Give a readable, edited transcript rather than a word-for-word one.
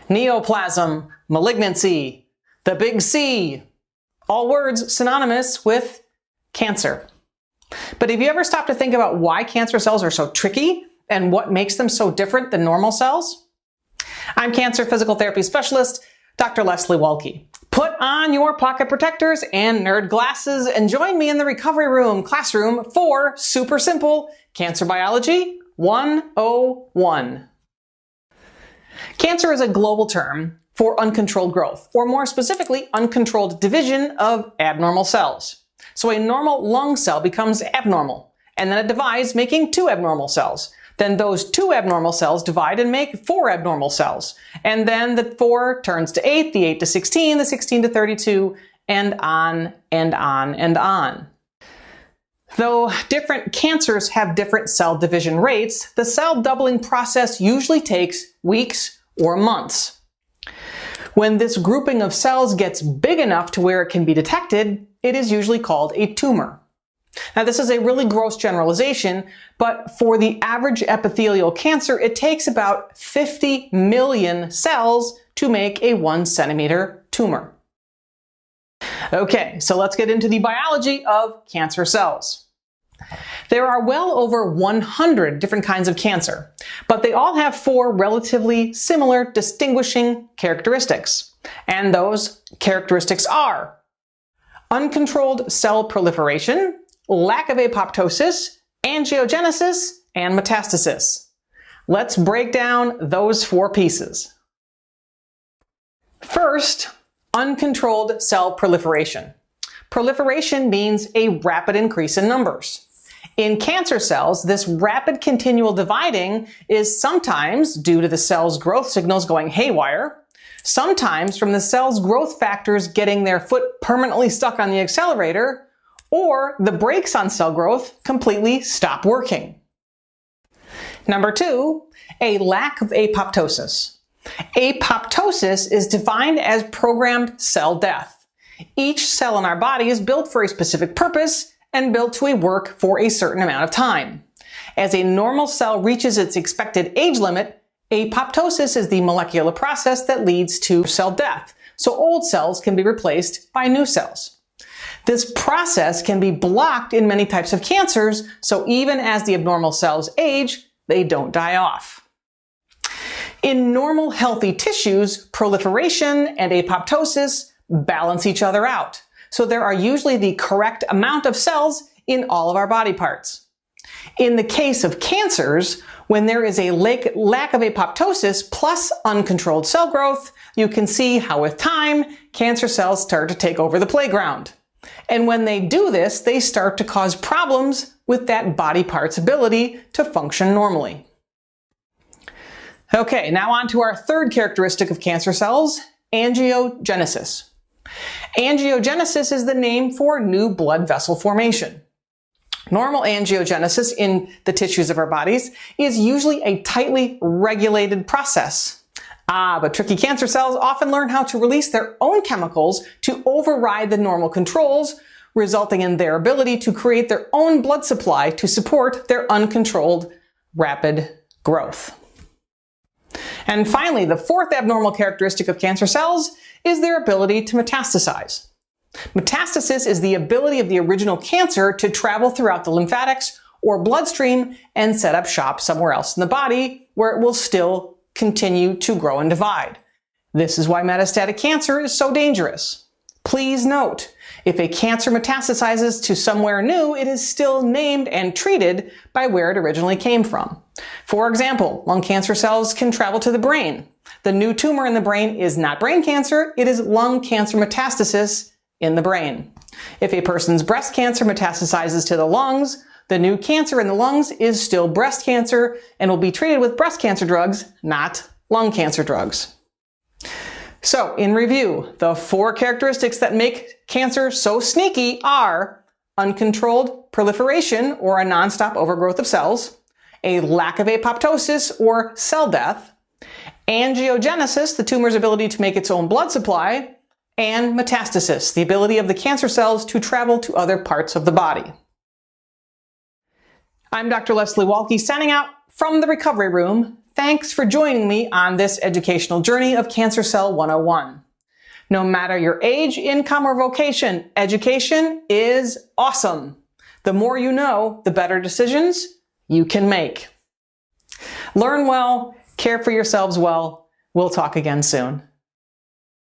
neoplasm, malignancy, the big C, all words synonymous with cancer. But have you ever stopped to think about why cancer cells are so tricky and what makes them so different than normal cells? I'm cancer physical therapy specialist, Dr. Leslie Waltke. Put on your pocket protectors and nerd glasses and join me in the recovery room classroom for super simple Cancer Biology 101. Cancer is a global term for uncontrolled growth, or more specifically, uncontrolled division of abnormal cells. So a normal lung cell becomes abnormal, and then it divides, making 2 abnormal cells. Then those 2 abnormal cells divide and make 4 abnormal cells. And then the 4 turns to 8, the 8 to 16, the 16 to 32, and on and on and on. Though different cancers have different cell division rates, the cell doubling process usually takes weeks or months. When this grouping of cells gets big enough to where it can be detected, it is usually called a tumor. Now, this is a really gross generalization, but for the average epithelial cancer, it takes about 50 million cells to make a 1 centimeter tumor. Okay, so let's get into the biology of cancer cells. There are well over 100 different kinds of cancer, but they all have 4 relatively similar distinguishing characteristics. And those characteristics are uncontrolled cell proliferation, lack of apoptosis, angiogenesis, and metastasis. Let's break down those 4 pieces. First, uncontrolled cell proliferation. Proliferation means a rapid increase in numbers. In cancer cells, this rapid continual dividing is sometimes due to the cell's growth signals going haywire, sometimes from the cell's growth factors getting their foot permanently stuck on the accelerator, or the brakes on cell growth completely stop working. Number 2, a lack of apoptosis. Apoptosis is defined as programmed cell death. Each cell in our body is built for a specific purpose and built to work for a certain amount of time. As a normal cell reaches its expected age limit, apoptosis is the molecular process that leads to cell death, so old cells can be replaced by new cells. This process can be blocked in many types of cancers, so even as the abnormal cells age, they don't die off. In normal healthy tissues, proliferation and apoptosis balance each other out. So there are usually the correct amount of cells in all of our body parts. In the case of cancers, when there is a lack of apoptosis plus uncontrolled cell growth, you can see how with time, cancer cells start to take over the playground. And when they do this, they start to cause problems with that body part's ability to function normally. Okay, now on to our third characteristic of cancer cells, angiogenesis. Angiogenesis is the name for new blood vessel formation. Normal angiogenesis in the tissues of our bodies is usually a tightly regulated process. But tricky cancer cells often learn how to release their own chemicals to override the normal controls, resulting in their ability to create their own blood supply to support their uncontrolled rapid growth. And finally, the fourth abnormal characteristic of cancer cells is their ability to metastasize. Metastasis is the ability of the original cancer to travel throughout the lymphatics or bloodstream and set up shop somewhere else in the body where it will still continue to grow and divide. This is why metastatic cancer is so dangerous. Please note, if a cancer metastasizes to somewhere new, it is still named and treated by where it originally came from. For example, lung cancer cells can travel to the brain. The new tumor in the brain is not brain cancer, it is lung cancer metastasis in the brain. If a person's breast cancer metastasizes to the lungs, the new cancer in the lungs is still breast cancer and will be treated with breast cancer drugs, not lung cancer drugs. So, in review, the 4 characteristics that make cancer so sneaky are uncontrolled proliferation or a nonstop overgrowth of cells, a lack of apoptosis or cell death, angiogenesis, the tumor's ability to make its own blood supply, and metastasis, the ability of the cancer cells to travel to other parts of the body. I'm Dr. Leslie Waltke signing out from the recovery room. thanks for joining me on this educational journey of Cancer Cell 101. No matter your age, income, or vocation, education is awesome. The more you know, the better decisions you can make. Learn well, care for yourselves well. We'll talk again soon.